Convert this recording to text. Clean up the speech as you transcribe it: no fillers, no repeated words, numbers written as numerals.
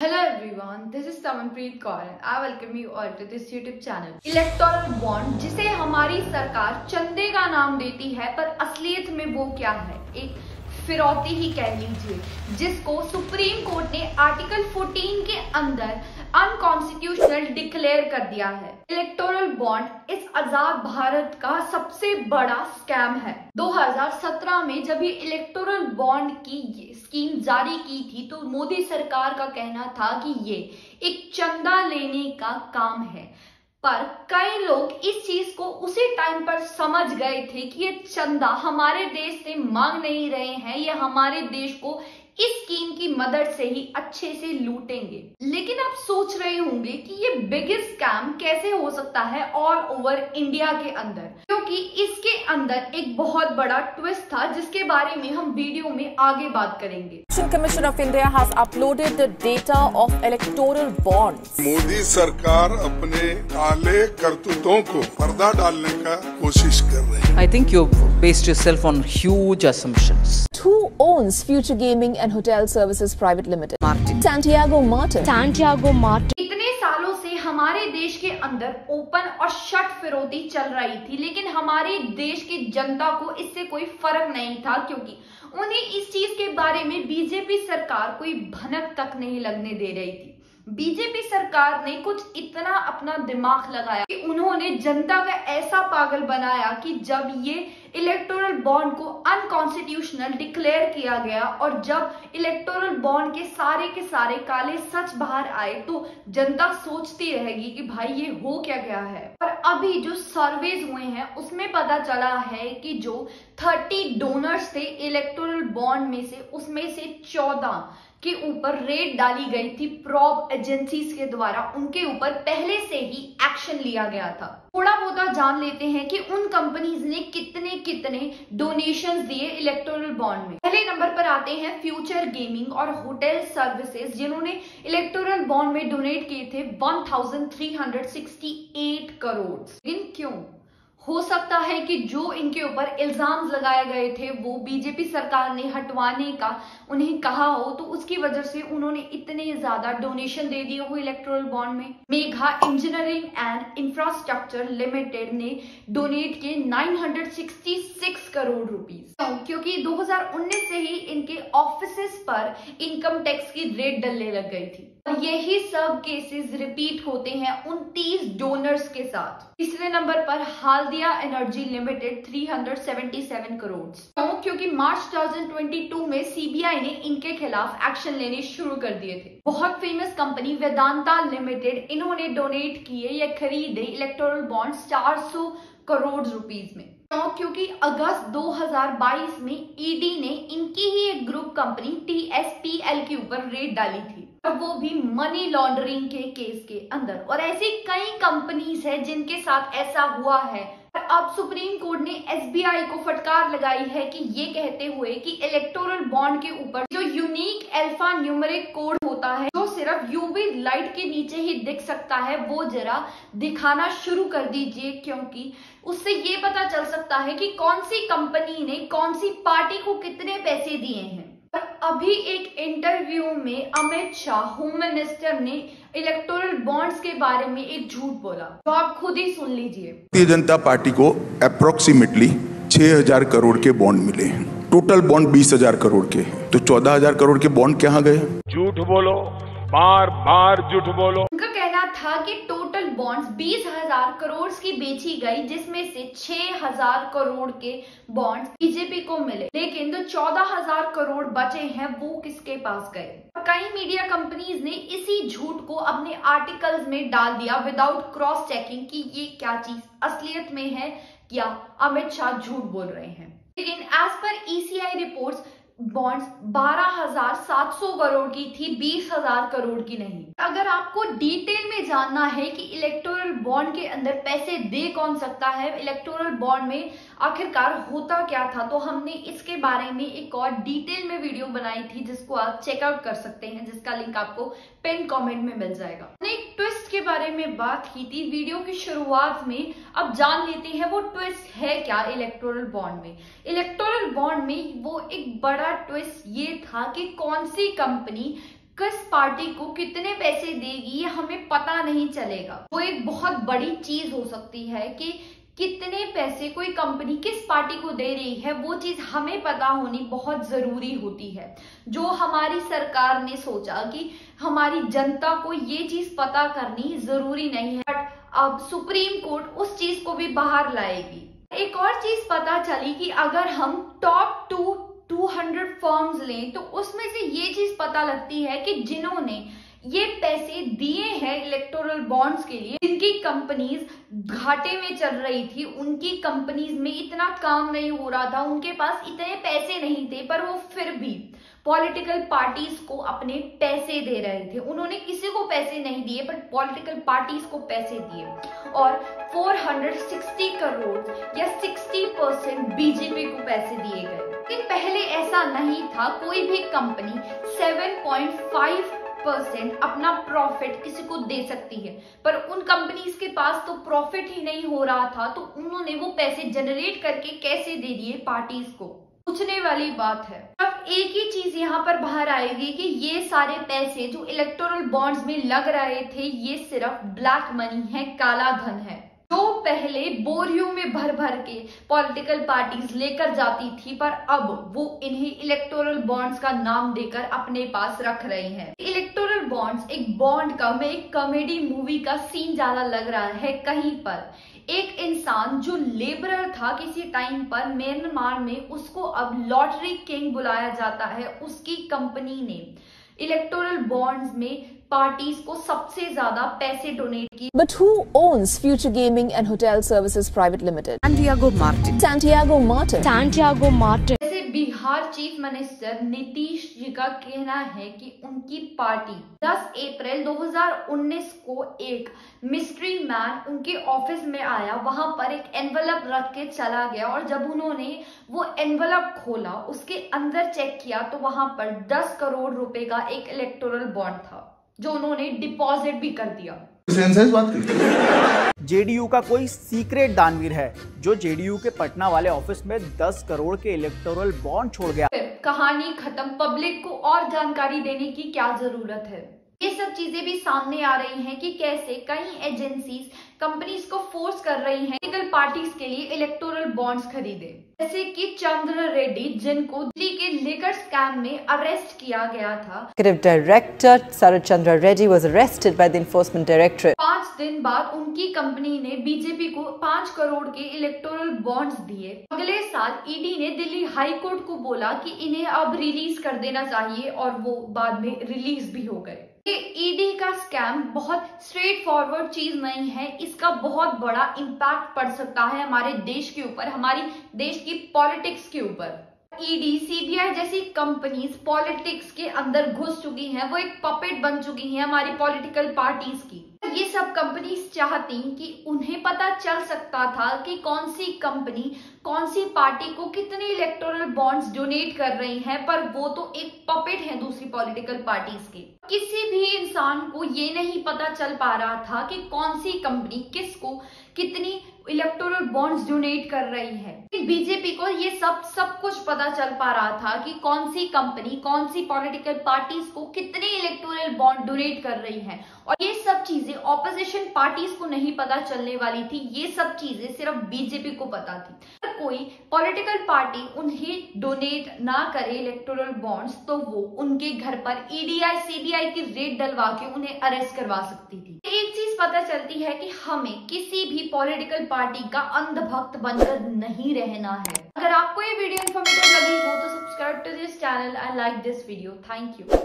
Hello everyone, this is Samanpreet Kaur and I welcome you all to this YouTube channel. Electoral bond जिसे हमारी सरकार चंदे का नाम देती है, पर असलियत में वो क्या है? एक फिरौती ही कह लीजिए, जिसको सुप्रीम कोर्ट ने आर्टिकल 14 के अंदर अनकॉन्स्टिट्यूशनल डिक्लेयर कर दिया है। इलेक्टोरल बॉन्ड इस आजाद भारत का सबसे बड़ा स्कैम है। 2017 में जब ये इलेक्टोरल बॉन्ड की स्कीम जारी की थी तो मोदी सरकार का कहना था कि ये एक चंदा लेने का काम है, पर कई लोग इस चीज को उसी टाइम पर समझ गए थे कि ये चंदा हमारे देश से मांग नहीं रहे हैं, ये हमारे देश को इस स्कीम की मदद से ही अच्छे से लूटेंगे। लेकिन आप सोच रहे होंगे कि ये बिगेस्ट स्कैम कैसे हो सकता है ऑल ओवर इंडिया के अंदर, क्योंकि इसके अंदर एक बहुत बड़ा ट्विस्ट था जिसके बारे में हम वीडियो में आगे बात करेंगे। Election Commission of India has uploaded the data of electoral bonds. Modi सरकार अपने काले करतूतों को पर्दा डालने का कोशिश कर रही है। I think you've based yourself on huge assumptions. Who owns Future Gaming and Hotel Services Private Limited? Martin. Santiago Martin. इतने सालों से हमारे देश के अंदर ओपन और शट फिरौती चल रही थी, लेकिन हमारे देश की जनता को इससे कोई फर्क नहीं था, क्योंकि उन्हें इस चीज के बारे में बीजेपी सरकार कोई भनक तक नहीं लगने दे रही थी। बीजेपी सरकार ने कुछ इतना अपना दिमाग लगाया कि उन्होंने जनता का ऐसा पागल बनाया कि जब ये इलेक्टोरल बॉन्ड को अनकॉन्स्टिट्यूशनल डिक्लेयर किया गया और जब इलेक्टोरल बॉन्ड के सारे काले सच बाहर आए तो जनता सोचती रहेगी कि भाई ये हो क्या गया है। और अभी जो सर्वेज हुए हैं उसमें पता चला है कि जो 30 डोनर्स थे इलेक्टोरल बॉन्ड में से, उसमें से 14 के ऊपर रेड डाली गई थी प्रॉब एजेंसीज के द्वारा, उनके ऊपर पहले से ही एक्शन लिया गया था। थोड़ा बहुत जान लेते हैं कि उन कंपनीज ने कितने डोनेशंस दिए इलेक्टोरल बॉन्ड में। पहले नंबर पर आते हैं फ्यूचर गेमिंग और होटल सर्विसेज, जिन्होंने इलेक्टोरल बॉन्ड में डोनेट किए थे 1368 करोड़। लेकिन क्यों? हो सकता है कि जो इनके ऊपर इल्जाम लगाए गए थे वो बीजेपी सरकार ने हटवाने का उन्हें कहा हो, तो उसकी वजह से उन्होंने इतने ज्यादा डोनेशन दे दिए हो इलेक्टोरल बॉन्ड में। Megha engineering and infrastructure limited ने डोनेट किए 966 करोड़ रुपीस, क्योंकि 2019 से ही इनके ऑफिसेस पर इनकम टैक्स की रेट डलने लग गई थी। यही सब केसेस रिपीट होते हैं 29 डोनर्स के साथ। तीसरे नंबर पर हाल्दिया एनर्जी लिमिटेड 377 करोड़, क्योंकि मार्च 2022 में सीबीआई ने इनके खिलाफ एक्शन लेने शुरू कर दिए थे। बहुत फेमस कंपनी वेदांता लिमिटेड, इन्होंने डोनेट किए या खरीदे इलेक्टोरल बॉन्ड 400 करोड़ रुपीस में, क्योंकि अगस्त 2022 में ईडी ने इनकी ही एक ग्रुप कंपनी TSPL के ऊपर रेड डाली थी, और वो भी मनी लॉन्ड्रिंग के केस के अंदर। और ऐसी कई कंपनीज है जिनके साथ ऐसा हुआ है। अब सुप्रीम कोर्ट ने SBI को फटकार लगाई है कि ये कहते हुए कि इलेक्टोरल बॉन्ड के ऊपर जो यूनिक अल्फा न्यूमेरिक कोड होता है, जो सिर्फ यूवी लाइट के नीचे ही दिख सकता है, वो जरा दिखाना शुरू कर दीजिए, क्योंकि उससे ये पता चल सकता है कि कौन सी कंपनी ने कौन सी पार्टी को कितने पैसे दिए हैं। अभी एक इंटरव्यू में अमित शाह होम मिनिस्टर ने इलेक्टोरल बॉन्ड्स के बारे में एक झूठ बोला, तो आप खुद ही सुन लीजिए। भारतीय जनता पार्टी को अप्रोक्सीमेटली 6000 करोड़ के बॉन्ड मिले हैं। टोटल बॉन्ड 20,000 करोड़ के, तो 14,000 करोड़ के बॉन्ड कहाँ गए? झूठ बोलो, बार बार झूठ बोलो। उनका कहना था कि टोटल बॉन्ड्स 20,000 करोड़ की बेची गई, जिसमें से 6,000 करोड़ के बॉन्ड्स बीजेपी को मिले, लेकिन जो 14,000 करोड़ बचे हैं वो किसके पास गए? कई मीडिया कंपनीज ने इसी झूठ को अपने आर्टिकल्स में डाल दिया विदाउट क्रॉस चेकिंग कि ये क्या चीज असलियत में है या अमित शाह झूठ बोल रहे हैं। लेकिन as per ECI reports bonds 12,700 crore की थी, 20,000 करोड़ की नहीं। अगर आपको डिटेल में जानना है कि इलेक्टोरल बॉन्ड के अंदर पैसे दे कौन सकता है, इलेक्टोरल बॉन्ड में आखिरकार होता क्या था, तो हमने इसके बारे में एक और डिटेल में वीडियो बनाई थी जिसको आप चेकआउट कर सकते हैं, जिसका लिंक आपको पिन कमेंट में मिल जाएगा। हमने एक ट्विस्ट के बारे में बात की थी वीडियो की शुरुआत में। अब जान लेते हैं वो ट्विस्ट है क्या इलेक्टोरल बॉन्ड में। इलेक्टोरल बॉन्ड में वो एक बड़ा ट्विस्ट ये था कि कौन सी कंपनी किस पार्टी को कितने पैसे देगी ये हमें पता नहीं चलेगा। वो एक बहुत बड़ी चीज हो सकती है कि कितने पैसे कोई कंपनी किस पार्टी को दे रही है, वो चीज हमें पता होनी बहुत जरूरी होती है। जो हमारी सरकार ने सोचा कि हमारी जनता को ये चीज पता करनी जरूरी नहीं है, बट अब सुप्रीम कोर्ट उस चीज को भी बाहर लाएगी। एक और चीज पता चली कि अगर हम टॉप 200 फर्म्स लें तो उसमें से ये चीज पता लगती है कि जिन्होंने ये पैसे दिए हैं इलेक्टोरल बॉन्ड्स के लिए, जिनकी कंपनीज घाटे में चल रही थी, उनकी कंपनीज में इतना काम नहीं हो रहा था, उनके पास इतने पैसे नहीं थे, पर वो फिर भी पॉलिटिकल पार्टीज को अपने पैसे दे रहे थे। उन्होंने किसी को पैसे नहीं दिए, बट पॉलिटिकल पार्टीज को पैसे दिए और 460 करोड़ या 60% बीजेपी को पैसे दिए गए। लेकिन पहले ऐसा नहीं था, कोई भी कंपनी 7.5% अपना प्रॉफिट किसी को दे सकती है, पर उन कंपनीज के पास तो प्रॉफिट ही नहीं हो रहा था, तो उन्होंने वो पैसे जनरेट करके कैसे दे दिए पार्टीज को। पूछने वाली बात है। अब एक ही चीज यहाँ पर बाहर आएगी कि ये सारे पैसे जो इलेक्टोरल बॉन्ड्स में लग रहे थे, ये सिर्फ ब्लैक मनी है, काला धन है, जो पहले बोरियों में भर भर के पॉलिटिकल पार्टीज लेकर जाती थी, पर अब वो इन्हें इलेक्टोरल बॉन्ड्स का नाम देकर अपने पास रख रही हैं। इलेक्टोरल बॉन्ड्स एक बॉन्ड का में एक कॉमेडी मूवी का सीन ज्यादा लग रहा है। कहीं पर एक इंसान जो लेबरर था किसी टाइम पर म्यांमार में, उसको अब लॉटरी किंग बुलाया जाता है। उसकी कंपनी ने इलेक्टोरल बॉन्ड्स में पार्टीज को सबसे ज्यादा पैसे डोनेट किए। But who owns Future Gaming and Hotel Services Private Limited? Santiago Martin. Santiago Martin. Santiago Martin. जैसे बिहार चीफ मिनिस्टर नीतीश जी का कहना है कि उनकी पार्टी 10 अप्रैल 2019 को एक मिस्ट्री मैन उनके ऑफिस में आया, वहां पर एक एनवलप रख के चला गया, और जब उन्होंने वो एनवलप खोला, उसके अंदर चेक किया तो वहां पर 10 करोड़ रुपए का एक इलेक्टोरल बॉन्ड था, जो उन्होंने डिपॉजिट भी कर दिया। जेडीयू का कोई सीक्रेट दानवीर है जो जेडीयू के पटना वाले ऑफिस में 10 करोड़ के इलेक्टोरल बॉन्ड छोड़ गया। कहानी खत्म। पब्लिक को और जानकारी देने की क्या जरूरत है? ये सब चीजें भी सामने आ रही हैं कि कैसे कई एजेंसीज कंपनीज को फोर्स कर रही हैं पॉलिटिकल पार्टीज के लिए इलेक्टोरल बॉन्ड्स खरीदे, जैसे कि चंद्र रेड्डी, जिनको दिल्ली के लेकर स्कैम में अरेस्ट किया गया था। Executive Director Sarat Chandra Reddy was arrested by the Enforcement Directorate. 5 दिन बाद उनकी कंपनी ने बीजेपी को 5 करोड़ के इलेक्टोरल बॉन्ड्स दिए। अगले साल ईडी ने दिल्ली हाई कोर्ट को बोला कि इन्हें अब रिलीज कर देना चाहिए, और वो बाद में रिलीज भी हो गए। ये ईडी का स्कैम बहुत स्ट्रेट फॉरवर्ड चीज नहीं है, इसका बहुत बड़ा इम्पैक्ट पड़ सकता है हमारे देश के ऊपर, हमारी देश की पॉलिटिक्स के ऊपर। ईडी, सीबीआई जैसी कंपनीज पॉलिटिक्स के अंदर घुस चुकी हैं, वो एक पपेट बन चुकी हैं हमारी पॉलिटिकल पार्टीज की। ये सब कंपनीज चाहती कि उन्हें पता चल सकता था कि कौन सी कंपनी कौन सी पार्टी को कितने इलेक्टोरल बॉन्ड्स डोनेट कर रही हैं, पर वो तो एक पपेट है दूसरी पॉलिटिकल पार्टीज के। किसी भी इंसान को ये नहीं पता चल पा रहा था कि कौन सी कंपनी किसको कितनी इलेक्टोरल बॉन्ड्स डोनेट कर रही है। बीजेपी को ये सब कुछ पता चल पा रहा था कि कौन सी कंपनी कौन सी पॉलिटिकल पार्टीज को कितने इलेक्टोरल बॉन्ड डोनेट कर रही है, और ये सब चीजें ऑपोजिशन पार्टीज को नहीं पता चलने वाली थी। ये सब चीजें सिर्फ बीजेपी को पता थी। अगर कोई पॉलिटिकल पार्टी उन्हें डोनेट ना करे इलेक्टोरल बॉन्ड्स, तो वो उनके घर पर ईडीआई सीबीआई की रेड डलवा के उन्हें अरेस्ट करवा सकती थी। एक चीज पता चलती है कि हमें किसी भी पॉलिटिकल पार्टी का अंधभक्त बनकर नहीं रहना है। अगर आपको ये वीडियो इन्फॉर्मेटिव लगी हो तो subscribe to this channel and like this video. Thank you.